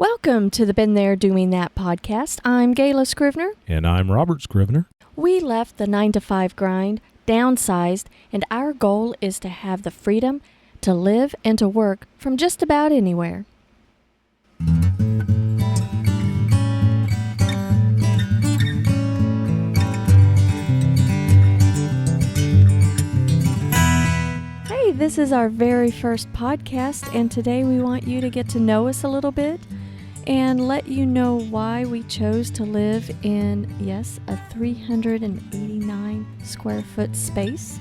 Welcome to the Been There Doing That podcast. I'm Gayla Scrivener. And I'm Robert Scrivener. We left the 9-to-5 grind, downsized, and our goal is to have the freedom to live and to work from just about anywhere. Hey, this is our very first podcast, and today we want you to get to know us a little bit and let you know why we chose to live in, yes, a 389 square foot space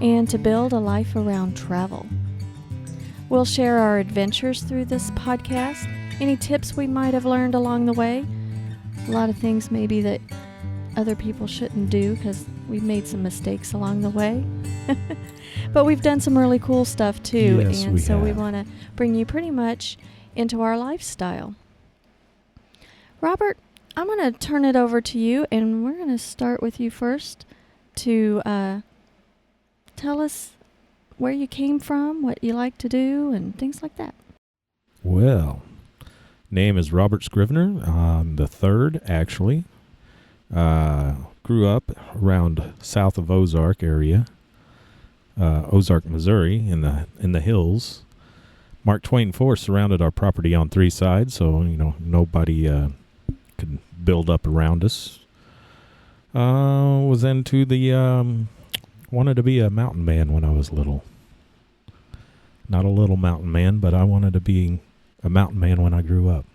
and to build a life around travel. We'll share our adventures through this podcast, any tips we might have learned along the way, a lot of things maybe that other people shouldn't do because we've made some mistakes along the way. But we've done some really cool stuff too, Yes, and we so we have. want to bring you pretty much into our lifestyle. Robert, I'm going to turn it over to you, and we're going to start with you first to tell us where you came from, what you like to do, and things like that. Well, name is Robert Scrivener. I'm the third, actually. Grew up around south of Ozark area, Ozark, Missouri, in the hills. Mark Twain Forest surrounded our property on three sides, so nobody could build up around us. Was into the wanted to be a mountain man when I was little. Not a little mountain man, but I wanted to be a mountain man when I grew up.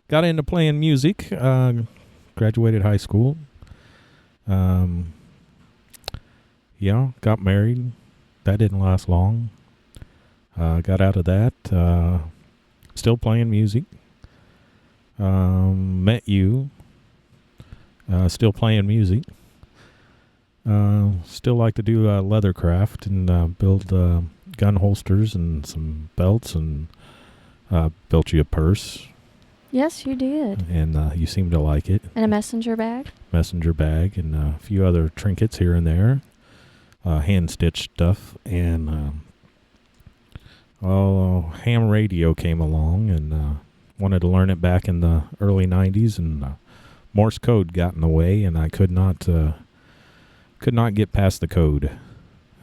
Got into playing music. Graduated high school. Got married. That didn't last long. Got out of that. Still playing music. Met you. Still playing music. Still like to do leather craft and build gun holsters and some belts, and built you a purse. Yes, you did. And you seem to like it. And a messenger bag? Messenger bag and a few other trinkets here and there. Hand-stitched stuff. And ham radio came along and wanted to learn it back in the early 90s, and Morse code got in the way, and I could not get past the code.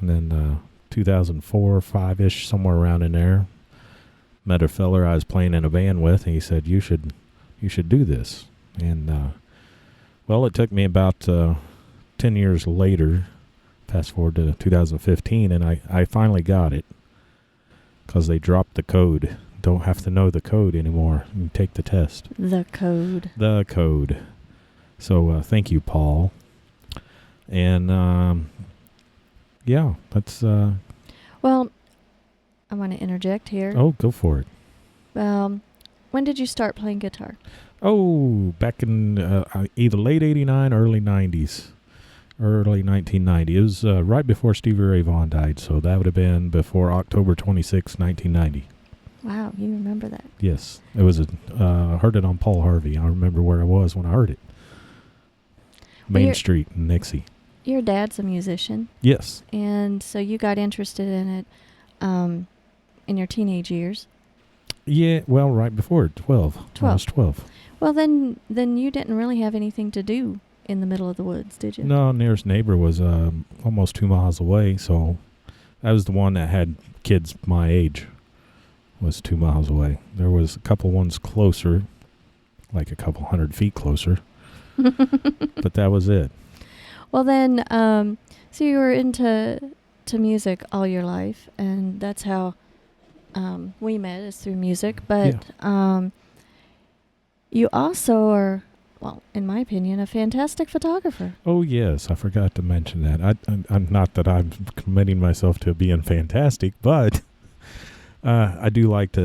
And then 2004, 5-ish, somewhere around in there, met a feller I was playing in a band with, and he said, you should do this. And it took me about 10 years later, fast forward to 2015, and I finally got it, because they dropped the code. Don't have to know the code anymore. You take the test. The code. So thank you, Paul. And that's... Well, I want to interject here. Oh, go for it. When did you start playing guitar? Oh, back in either late 89, early 90s. Early 1990. It was right before Stevie Ray Vaughan died, so that would have been before October 26, 1990. Wow, you remember that? Yes. It was heard it on Paul Harvey. I remember where I was when I heard it. Main Street in Nixie. Your dad's a musician. Yes. And so you got interested in it in your teenage years. Yeah, well, right before 12. I was 12. Well, then you didn't really have anything to do in the middle of the woods, did you? No, nearest neighbor was almost 2 miles away, so I was the one that had kids my age, was 2 miles away. There was a couple ones closer, like a couple 100 feet closer, but that was it. Well, then, so you were into music all your life, and that's how we met, is through music. But you also are, well, in my opinion, a fantastic photographer. Oh, yes. I forgot to mention that. I'm not that I'm committing myself to being fantastic, but I do like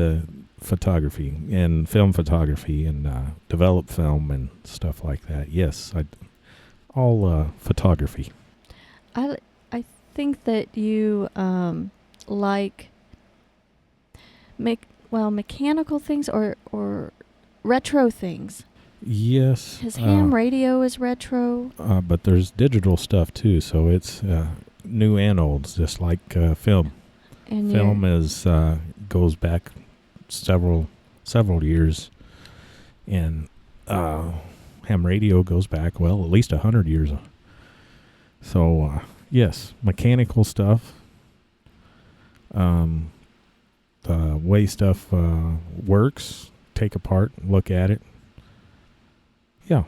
photography and film photography and develop film and stuff like that. Yes, all photography. I think that you like mechanical things or retro things. Yes. His ham radio is retro. But there's digital stuff too, so it's new and old, just like film. And film goes back several years. And ham radio goes back, well, at least 100 years. So, yes, mechanical stuff. The way stuff works, take apart, look at it. Yeah.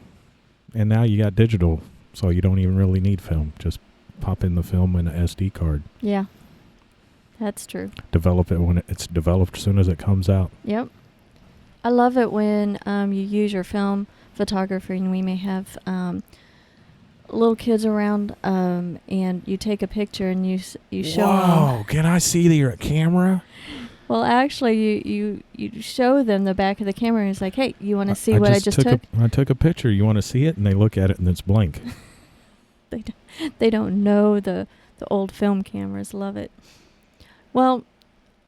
And now you got digital, so you don't even really need film. Just pop in the film in an SD card. Yeah, that's true. Develop it when it's developed as soon as it comes out. Yep. I love it when you use your film photography, and we may have little kids around, and you take a picture and you show them. Wow, can I see your camera? Well, actually, you show them the back of the camera, and it's like, hey, you want to see what I just took? I took a picture. You want to see it? And they look at it, and it's blank. They don't know the old film cameras. Love it. Well,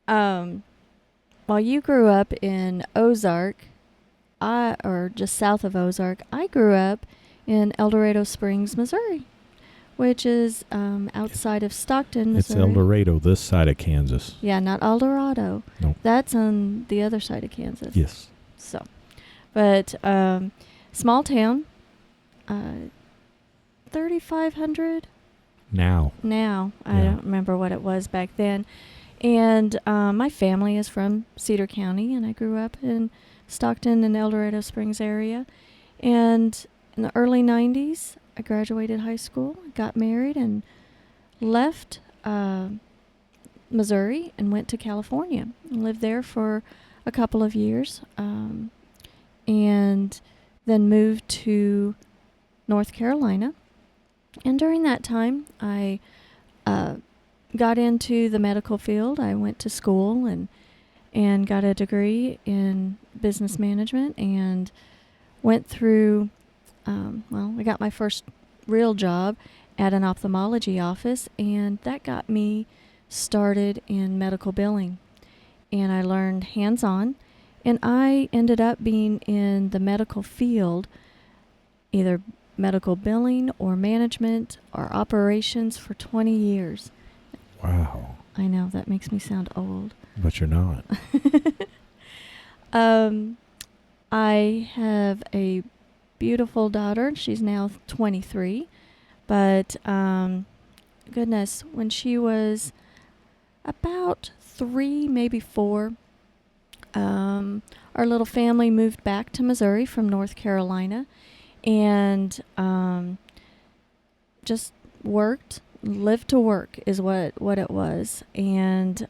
while you grew up in Ozark, or just south of Ozark, I grew up in El Dorado Springs, Missouri, which is outside of Stockton, Missouri. It's El Dorado, this side of Kansas. Yeah, not El Dorado. No. That's on the other side of Kansas. Yes. So, but small town, 3,500. Now. I don't remember what it was back then. And my family is from Cedar County, and I grew up in Stockton and El Dorado Springs area. And in the early 90s, I graduated high school, got married, and left Missouri and went to California and lived there for a couple of years, and then moved to North Carolina. And during that time, I got into the medical field. I went to school and got a degree in business management, and went through, I got my first real job at an ophthalmology office, and that got me started in medical billing. And I learned hands-on, and I ended up being in the medical field, either medical billing or management or operations, for 20 years. Wow. I know, that makes me sound old. But you're not. I have a beautiful daughter. She's now 23. But, goodness, when she was about 3, maybe 4, our little family moved back to Missouri from North Carolina, and just worked, lived to work is what it was. And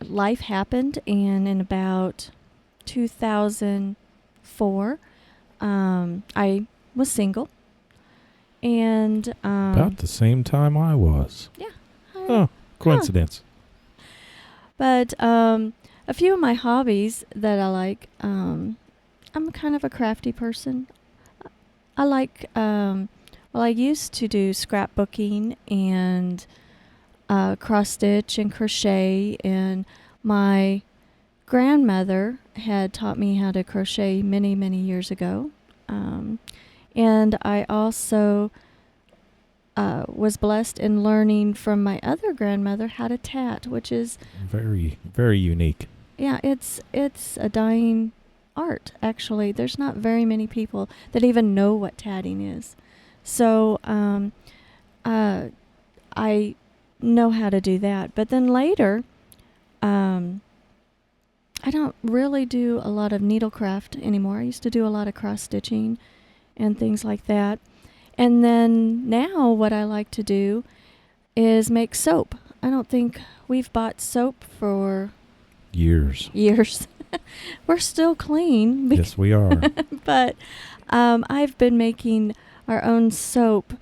life happened, and in about 2004, I was single. And about the same time I was. Yeah. Oh, coincidence. But a few of my hobbies that I like, I'm kind of a crafty person. I like, I used to do scrapbooking and cross stitch and crochet, and my grandmother had taught me how to crochet many, many years ago. And I also was blessed in learning from my other grandmother how to tat, which is very, very unique. Yeah, it's a dying art, actually. There's not very many people that even know what tatting is. So I know how to do that. But then later, I don't really do a lot of needlecraft anymore. I used to do a lot of cross-stitching and things like that. And then now what I like to do is make soap. I don't think we've bought soap for years. We're still clean. Yes, we are. But I've been making our own soap,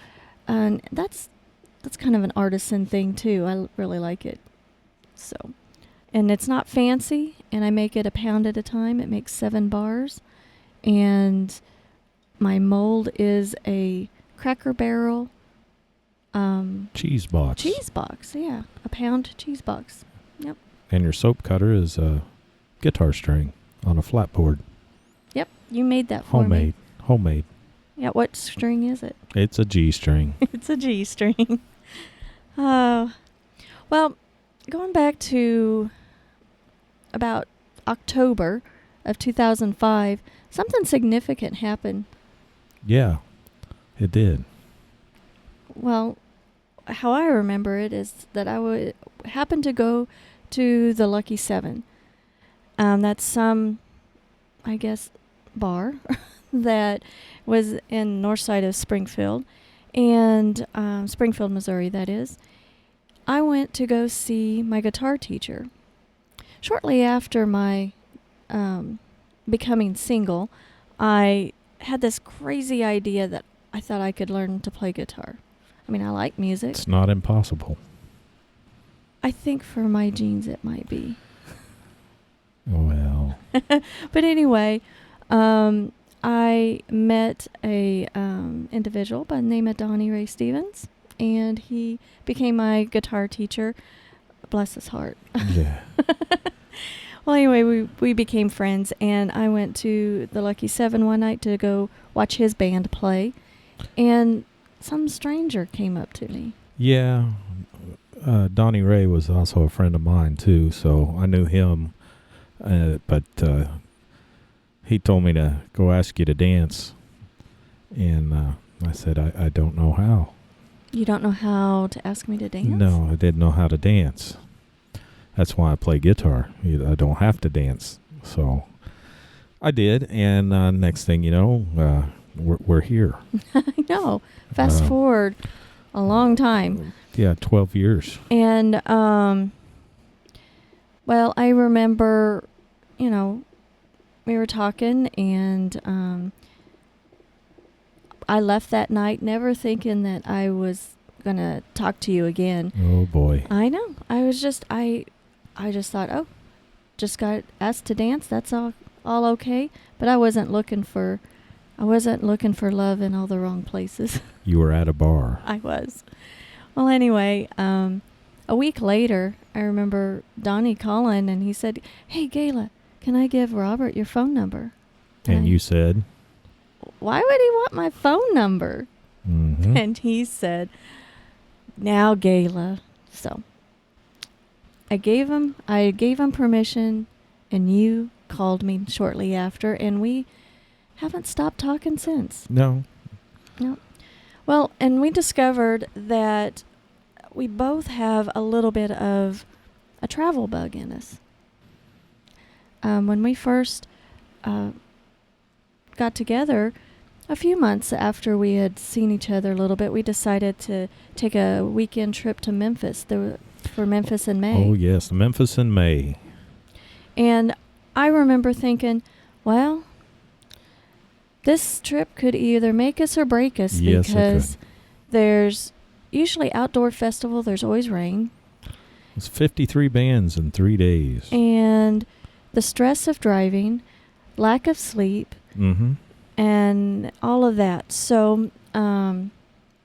and that's kind of an artisan thing too. I really like it. So, and it's not fancy, and I make it a pound at a time. It makes 7 bars, and my mold is a Cracker Barrel cheese box. Yeah, a pound cheese box. Yep. And your soap cutter is a guitar string on a flat board. Yep, you made that for me. Homemade. Yeah, what string is it? It's a G string. It's a G string. Well, going back to about October of 2005, something significant happened. Yeah, it did. Well, how I remember it is that I would happen to go to the Lucky Seven. That's some, I guess, bar that was in north side of Springfield, and Springfield, Missouri, that is. I went to go see my guitar teacher. Shortly after my becoming single, I had this crazy idea that I thought I could learn to play guitar. I mean, I like music. It's not impossible. I think for my genes it might be. Well. But anyway, I met a individual by the name of Donnie Ray Stevens, and he became my guitar teacher. Bless his heart. Yeah. Well, anyway, we became friends, and I went to the Lucky Seven one night to go watch his band play, and some stranger came up to me. Yeah. Donnie Ray was also a friend of mine, too, so I knew him, but he told me to go ask you to dance, and I said, I don't know how. You don't know how to ask me to dance? No, I didn't know how to dance. That's why I play guitar. I don't have to dance. So I did, and next thing you know, we're here. I know. Fast forward a long time. Yeah, 12 years. And, well, I remember, we were talking, and I left that night never thinking that I was going to talk to you again. Oh, boy. I know. I just thought, oh, just got asked to dance. That's all okay. But I wasn't looking for love in all the wrong places. You were at a bar. I was. Well, anyway, a week later, I remember Donnie calling, and he said, "Hey, Gayla, can I give Robert your phone number?" And you said? Why would he want my phone number? Mm-hmm. And he said, "Now, Gayla." So I gave him permission, and you called me shortly after, and we haven't stopped talking since. No. Well, and we discovered that we both have a little bit of a travel bug in us. When we first got together, a few months after we had seen each other a little bit, we decided to take a weekend trip to Memphis. For Memphis in May. Oh, yes, Memphis in May. And I remember thinking, well, this trip could either make us or break us, yes, because there's usually outdoor festival, there's always rain. It's 53 bands in 3 days. And the stress of driving, lack of sleep, and all of that. So,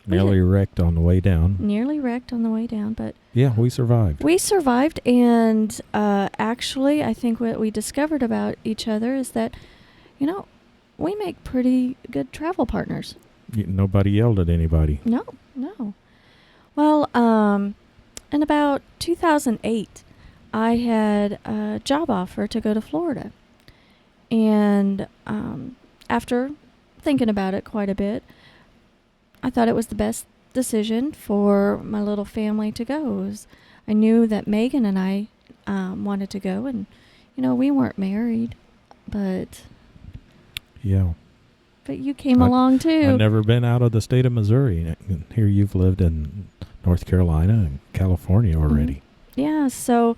nearly wrecked on the way down. But yeah, we survived. And actually, I think what we discovered about each other is that, we make pretty good travel partners. Nobody yelled at anybody. No. Well, in about 2008, I had a job offer to go to Florida. And after thinking about it quite a bit, I thought it was the best decision for my little family to go. I knew that Megan and I wanted to go, and we weren't married, but you came along too. I've never been out of the state of Missouri. Here you've lived in North Carolina and California already. Yeah, so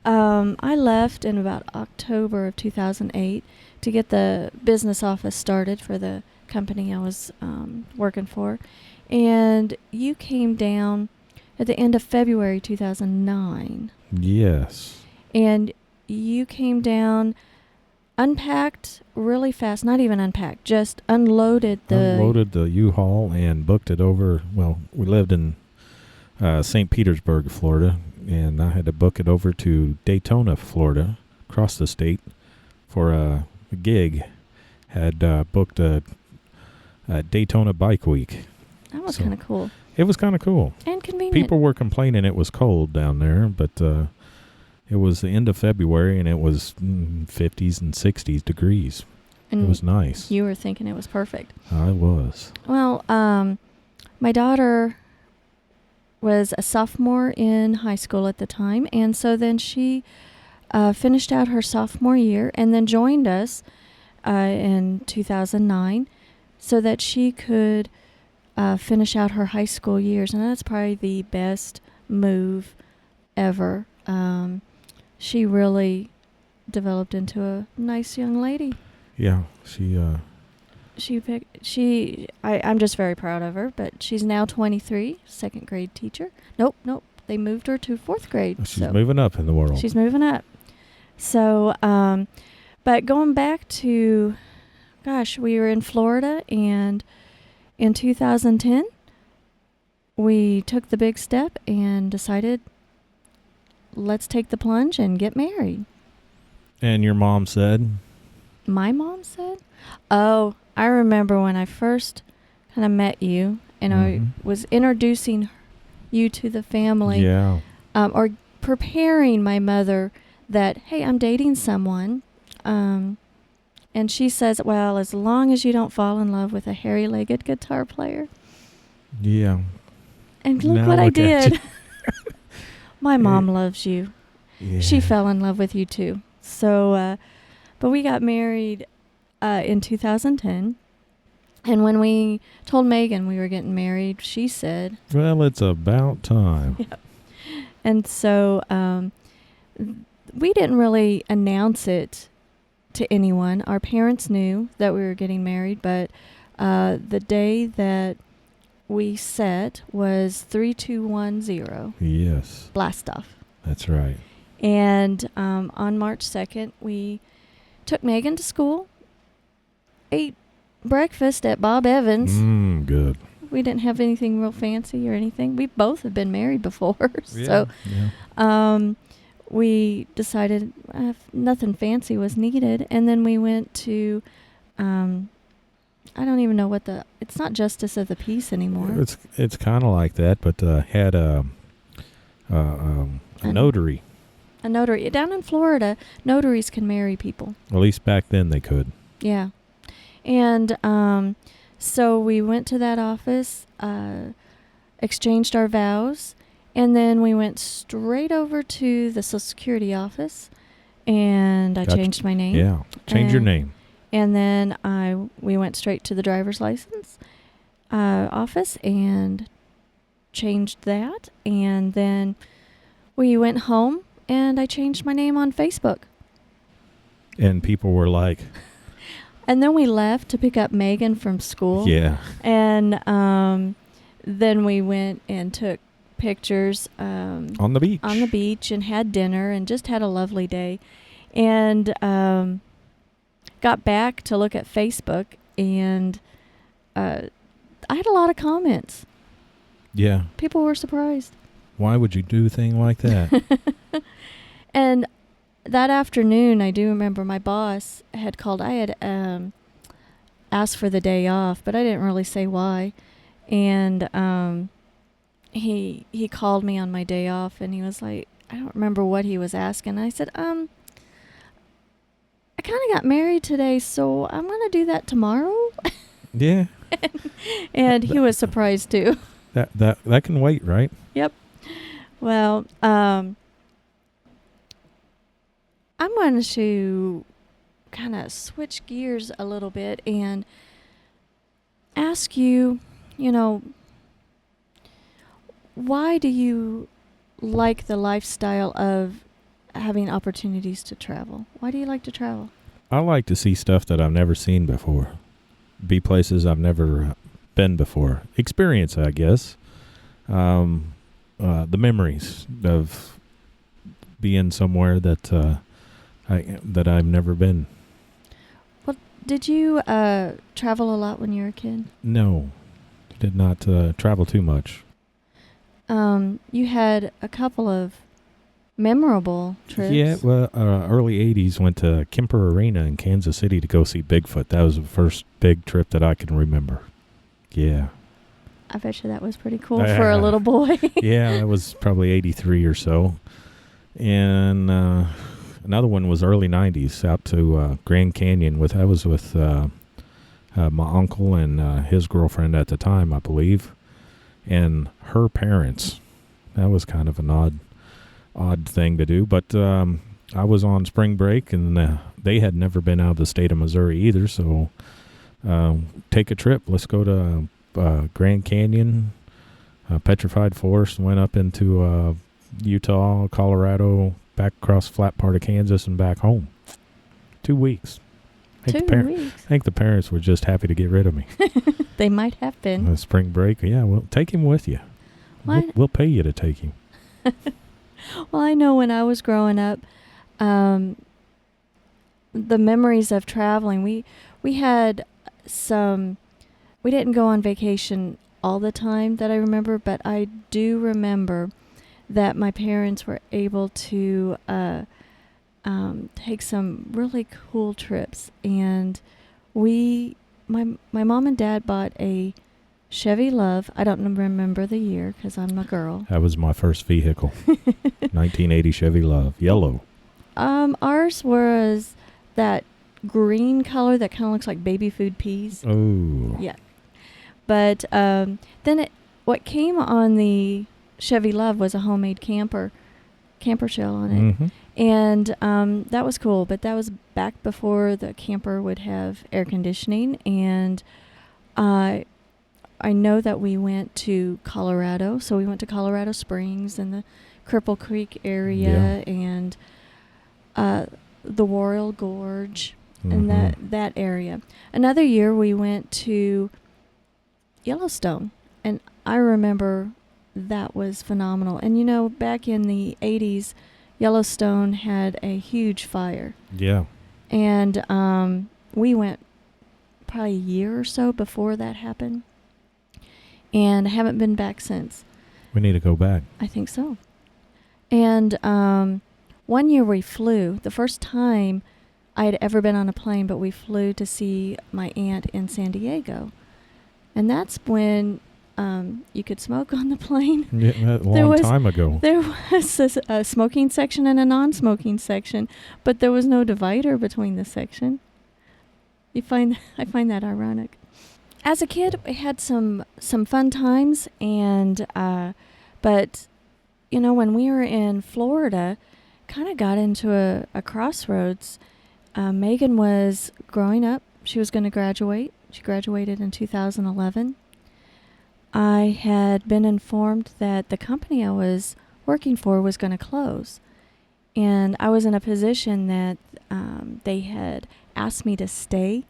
I left in about October of 2008 to get the business office started for the company I was working for. And you came down at the end of February 2009. Yes. And you came down, unpacked really fast, not even unpacked, just unloaded the U-Haul and booked it over. Well, we lived in St. Petersburg, Florida, and I had to book it over to Daytona, Florida, across the state, for a gig. Had booked a Daytona Bike Week. That was kind of cool. It was kind of cool. And convenient. People were complaining it was cold down there, but It was the end of February, and it was 50s and 60s degrees. And it was nice. You were thinking it was perfect. I was. Well, my daughter was a sophomore in high school at the time, and so then she finished out her sophomore year and then joined us in 2009 so that she could finish out her high school years, and that's probably the best move ever. She really developed into a nice young lady. Yeah, I'm just very proud of her, but she's now 23, second grade teacher. Nope, they moved her to fourth grade. She's moving up in the world. She's moving up. So, but going back to, we were in Florida, and in 2010, we took the big step and decided, let's take the plunge and get married. And your mom said? My mom said? Oh, I remember when I first kind of met you, and I was introducing you to the family. Yeah. Or preparing my mother that, hey, I'm dating someone. And she says, well, as long as you don't fall in love with a hairy-legged guitar player. Yeah. And look what I did. My mom loves you. Yeah. She fell in love with you too. So, but we got married in 2010. And when we told Megan we were getting married, she said, well, it's about time. Yep. And so we didn't really announce it to anyone. Our parents knew that we were getting married, but the day that we set was 3210. Yes. Blast off. That's right. And on March 2nd, we took Megan to school, ate breakfast at Bob Evans. Good. We didn't have anything real fancy or anything. We both have been married before. So we decided nothing fancy was needed. And then we went to, I don't even know it's not Justice of the Peace anymore. It's kind of like that, but had a notary. A notary. Down in Florida, notaries can marry people. At least back then they could. Yeah. And so we went to that office, exchanged our vows, and then we went straight over to the Social Security office, and I changed my name. Yeah, change your name. And then we went straight to the driver's license office and changed that, and then we went home, and I changed my name on Facebook. And people were like... And then we left to pick up Megan from school. Yeah. And then we went and took pictures on the beach. On the beach, and had dinner and just had a lovely day. And got back to look at Facebook, and I had a lot of comments. Yeah. People were surprised. Why would you do a thing like that? And that afternoon, I do remember my boss had called. I had asked for the day off, but I didn't really say why. And he called me on my day off, and he was like, I don't remember what he was asking. I said, I kind of got married today, so I'm going to do that tomorrow. Yeah. And he was surprised too. That can wait, right? Yep. Well, I'm going to kind of switch gears a little bit and ask you, why do you like the lifestyle of having opportunities to travel? Why do you like to travel? I like to see stuff that I've never seen before. Be places I've never been before. Experience, I guess. The memories of being somewhere that I've never been. Well, did you travel a lot when you were a kid? No, did not travel too much. You had a couple of memorable trips. Yeah, well, early 80s, went to Kemper Arena in Kansas City to go see Bigfoot. That was the first big trip that I can remember. Yeah. I bet you that was pretty cool for a little boy. Yeah, that was probably 83 or so. And another one was early 90s out to Grand Canyon. I was with my uncle and his girlfriend at the time, I believe, and her parents. That was kind of an odd thing to do. But I was on spring break, and they had never been out of the state of Missouri either. So take a trip. Let's go to Grand Canyon, Petrified Forest, went up into Utah, Colorado, back across the flat part of Kansas, and back home. 2 weeks. I think the parents were just happy to get rid of me. They might have been. The spring break, yeah, well, take him with you. We'll pay you to take him. Well, I know when I was growing up, the memories of traveling, we had we didn't go on vacation all the time that I remember, but I do remember that my parents were able to take some really cool trips, and my mom and dad bought a Chevy Love. I don't remember the year because I'm a girl. That was my first vehicle. 1980 Chevy Love, yellow. Ours was that green color that kind of looks like baby food peas. Oh. Yeah. But then what came on the Chevy Love was a homemade camper shell on it. Mm-hmm. And that was cool, but that was back before the camper would have air conditioning. And I know that we went to Colorado, so we went to Colorado Springs and the Cripple Creek area and the Warrell Gorge and that area. Another year we went to Yellowstone, and I remember that was phenomenal. And, you know, back in the 80s, Yellowstone had a huge fire. Yeah. And we went probably a year or so before that happened. And I haven't been back since. We need to go back. I think so. And one year we flew. The first time I had ever been on a plane, but we flew to see my aunt in San Diego. And that's when you could smoke on the plane. Yeah, a long time ago. There was a smoking section and a non-smoking section, but there was no divider between the section. I find that ironic. As a kid, we had some fun times, and but you know, when we were in Florida, kind of got into a crossroads. Megan was growing up. She was going to graduate. She graduated in 2011. I had been informed that the company I was working for was going to close. And I was in a position that they had asked me to stay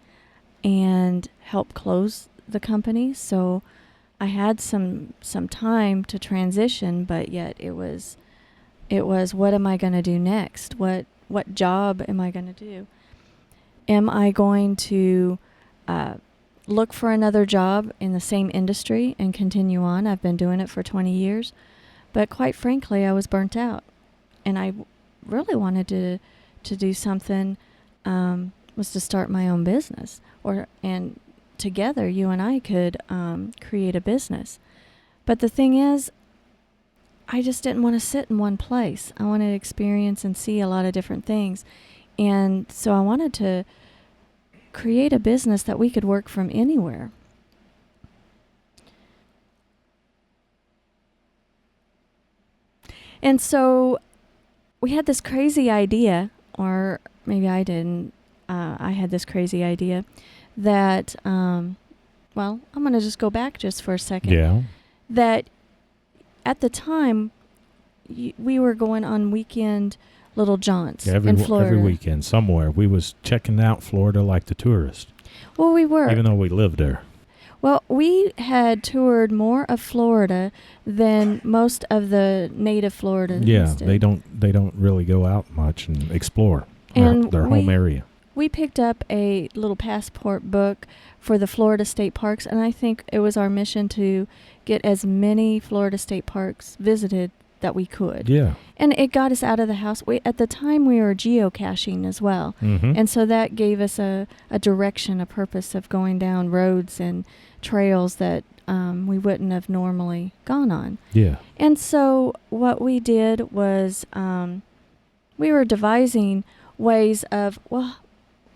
and help close the company. So I had some time to transition, but yet it was what am I going to do next? What job am I going to do? Am I going to look for another job in the same industry and continue on? I've been doing it for 20 years. But quite frankly, I was burnt out. And I really wanted to do something, was to start my own business. And together, you and I could create a business. But the thing is, I just didn't want to sit in one place. I wanted to experience and see a lot of different things. And so I wanted to create a business that we could work from anywhere. And so we had this crazy idea, or maybe I didn't. I had this crazy idea that, well, I'm going to just go back just for a second. Yeah. That at the time, we were going on weekend little jaunts in Florida. Every weekend, somewhere. We was checking out Florida like the tourist. Well, we were. Even though we lived there. Well, we had toured more of Florida than most of the native Floridians did. they don't really go out much and explore their home area. We picked up a little passport book for the Florida state parks, and I think it was our mission to get as many Florida state parks visited that we could. Yeah. And it got us out of the house. At the time, we were geocaching as well. Mm-hmm. And so that gave us a direction, a purpose of going down roads and trails that we wouldn't have normally gone on. Yeah. And so what we did was we were devising ways of, well,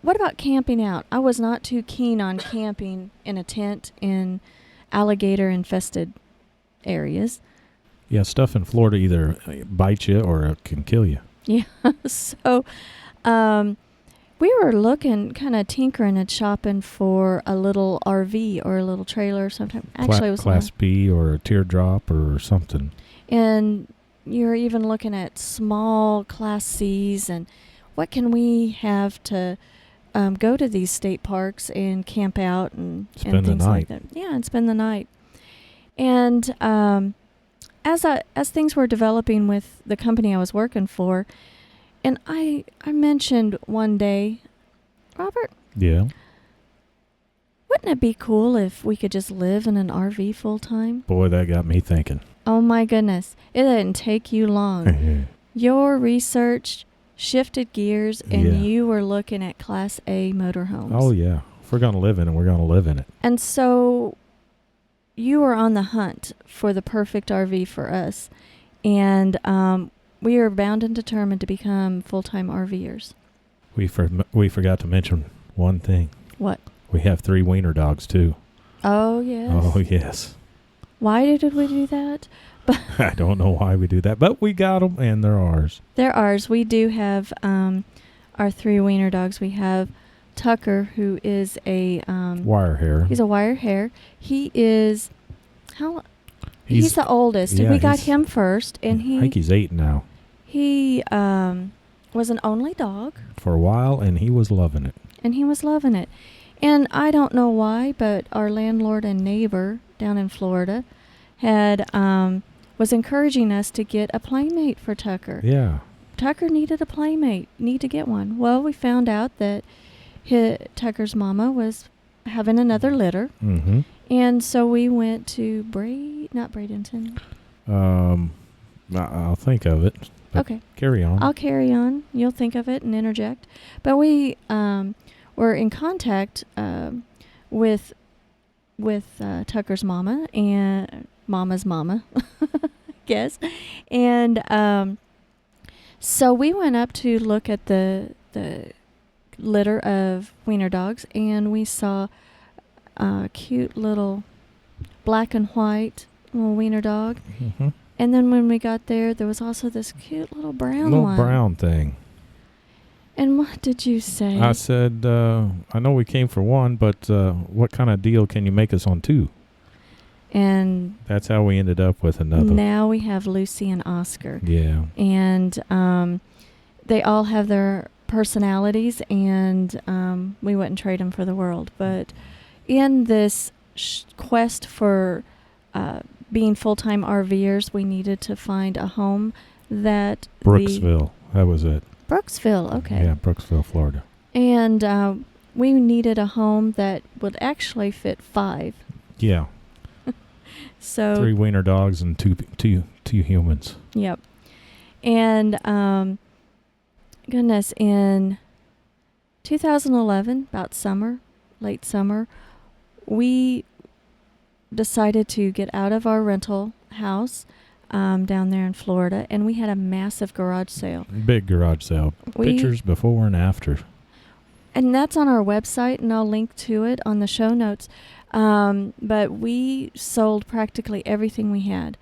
what about camping out? I was not too keen on camping in a tent in alligator-infested areas. Yeah, stuff in Florida either bites you or it can kill you. Yeah, so we were looking, kind of tinkering and shopping for a little RV or a little trailer or something. Actually, it was Class B or a teardrop or something. And you're even looking at small Class Cs and what can we have to go to these state parks and camp out and Spend things the night. like that. Yeah, and spend the night. And as things were developing with the company I was working for, and I mentioned one day, Robert, Yeah. wouldn't it be cool if we could just live in an RV full time? Boy, that got me thinking. Oh my goodness. It didn't take you long. Your research shifted gears and Yeah. you were looking at Class A motorhomes. Oh, yeah. If we're going to live in it, we're going to live in it. And so you were on the hunt for the perfect RV for us. And we are bound and determined to become full-time RVers. We forgot to mention one thing. What? We have 3 wiener dogs, too. Oh, yes. Oh, yes. Why did we do that? I don't know why we do that, but we got them, and they're ours. They're ours. We do have our 3 wiener dogs. We have Tucker, who is a... wire hair. He's a wire hair. He is... He's the oldest. Yeah, we got him first, and I think he's 8 now. He was an only dog. For a while, and he was loving it. And he was loving it. And I don't know why, but our landlord and neighbor down in Florida was encouraging us to get a playmate for Tucker. Yeah. Tucker needed a playmate. Need to get one. Well, we found out that Tucker's mama was having another litter. Mm-hmm. And so we went to not Bradenton. I'll think of it. Okay. Carry on. I'll carry on. You'll think of it and interject. But we were in contact with Tucker's mama and mama's mama, I guess. And so we went up to look at the litter of wiener dogs, and we saw a cute little black and white little wiener dog. Mm-hmm. And then when we got there was also this cute little brown one. Little brown thing. And what did you say? I said, I know we came for one, but what kind of deal can you make us on 2? And that's how we ended up with another. Now we have Lucy and Oscar. Yeah. And they all have their personalities, and we wouldn't trade them for the world. But in this quest for being full-time RVers, we needed to find a home that... Brooksville. That was it. Brooksville, okay. Yeah, Brooksville, Florida. And we needed a home that would actually fit 5. Yeah. So 3 wiener dogs and two humans. Yep. And goodness, in 2011, about late summer, we decided to get out of our rental house down there in Florida, and we had a massive garage sale. Big garage sale. Pictures before and after. And that's on our website, and I'll link to it on the show notes. But we sold practically everything we had.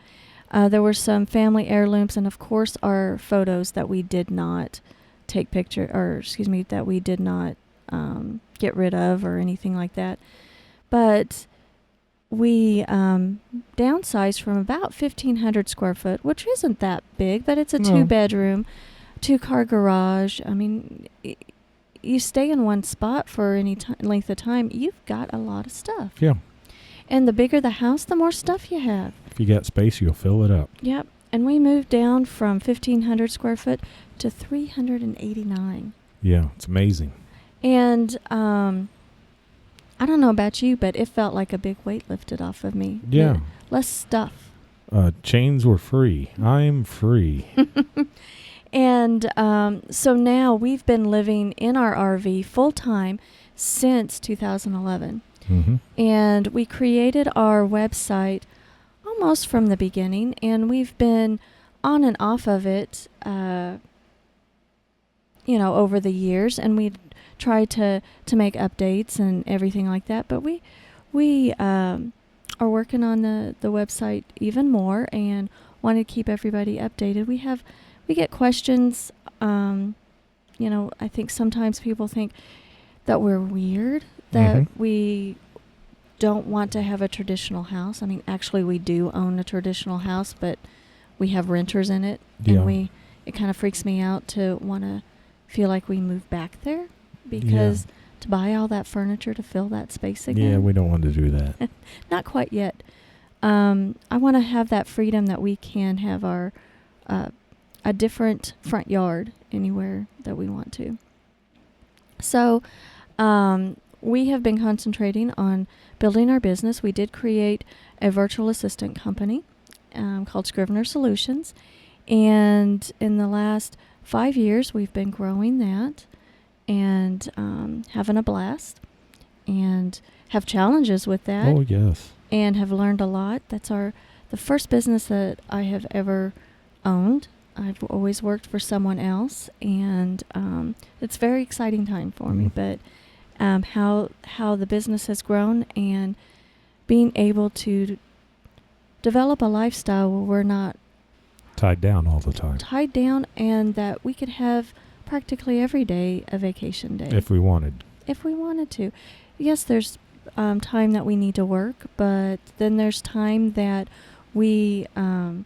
There were some family heirlooms, and of course our photos that we did not take that we did not get rid of or anything like that. But we downsized from about 1,500 square foot, which isn't that big, but it's a 2-bedroom, 2-car garage. I mean, you stay in one spot for any length of time, you've got a lot of stuff. Yeah. And the bigger the house, the more stuff you have. If you got space, you'll fill it up. Yep. And we moved down from 1,500 square foot to 389. Yeah, it's amazing. And I don't know about you, but it felt like a big weight lifted off of me. Yeah. Less stuff. Chains were free. I'm free. And so now we've been living in our RV full time since 2011. Mm-hmm. And we created our website almost from the beginning, and we've been on and off of it over the years, and we try to make updates and everything like that. But we are working on the website even more and want to keep everybody updated. We get questions. I think sometimes people think that we're weird, that we don't want to have a traditional house. I mean, actually, we do own a traditional house, but we have renters in it, and it kind of freaks me out to want to feel like we move back there, because to buy all that furniture to fill that space again. Yeah, we don't want to do that. Not quite yet. I want to have that freedom that we can have our a different front yard anywhere that we want to. So we have been concentrating on building our business. We did create a virtual assistant company called Scrivener Solutions. And in the last 5 years, we've been growing that and having a blast, and have challenges with that. Oh, yes. And have learned a lot. That's the first business that I have ever owned. I've always worked for someone else, and it's a very exciting time for me. But how the business has grown, and being able to develop a lifestyle where we're not tied down all the time. Tied down, and that we could have practically every day a vacation day. If we wanted. If we wanted to. Yes, there's time that we need to work, but then there's time that we can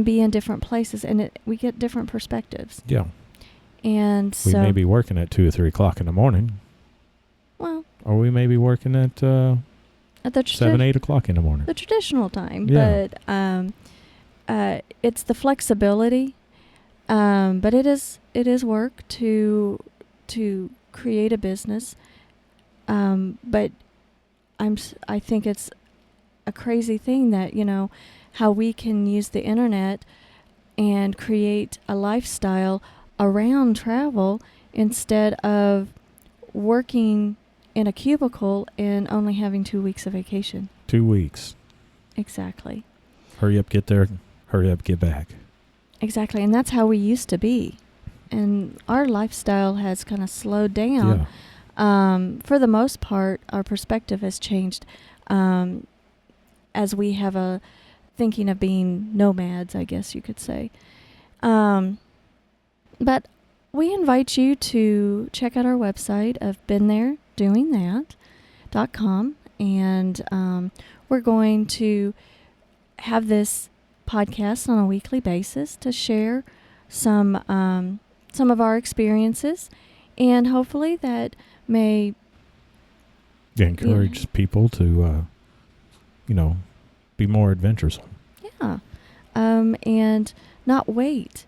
be in different places, and we get different perspectives. Yeah. And we so may be working at 2 or 3 o'clock in the morning. Well. Or we may be working at the 7, 8 o'clock in the morning. The traditional time. Yeah. But it's the flexibility. But it is work to create a business. But I think it's a crazy thing that, how we can use the internet and create a lifestyle around travel instead of working in a cubicle and only having 2 weeks of vacation. 2 weeks. Exactly. Hurry up, get there. Hurry up, get back. Exactly. And that's how we used to be. And our lifestyle has kind of slowed down. Yeah. For the most part, our perspective has changed as we have a thinking of being nomads, I guess you could say. But we invite you to check out our website of BeenThereDoingThat.com, and we're going to have this podcast on a weekly basis to share some of our experiences, and hopefully that may encourage people to be more adventuresome. Yeah. And not wait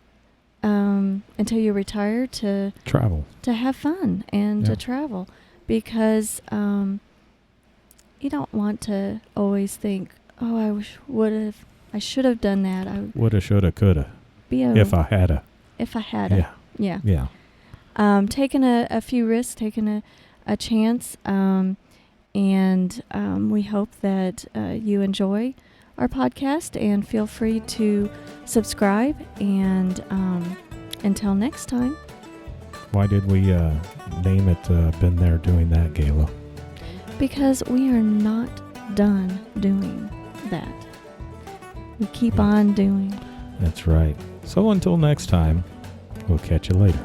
until you retire to travel, to have fun and to travel, because you don't want to always think, oh, I should have done that. I woulda, shoulda, coulda. If I hadda. Yeah. Yeah. Taking a few risks, taking a chance, and we hope that you enjoy our podcast, and feel free to subscribe. And until next time. Why did we name it Been There Doing That, Gayla? Because we are not done doing that. We keep on doing. That's right. So until next time, we'll catch you later.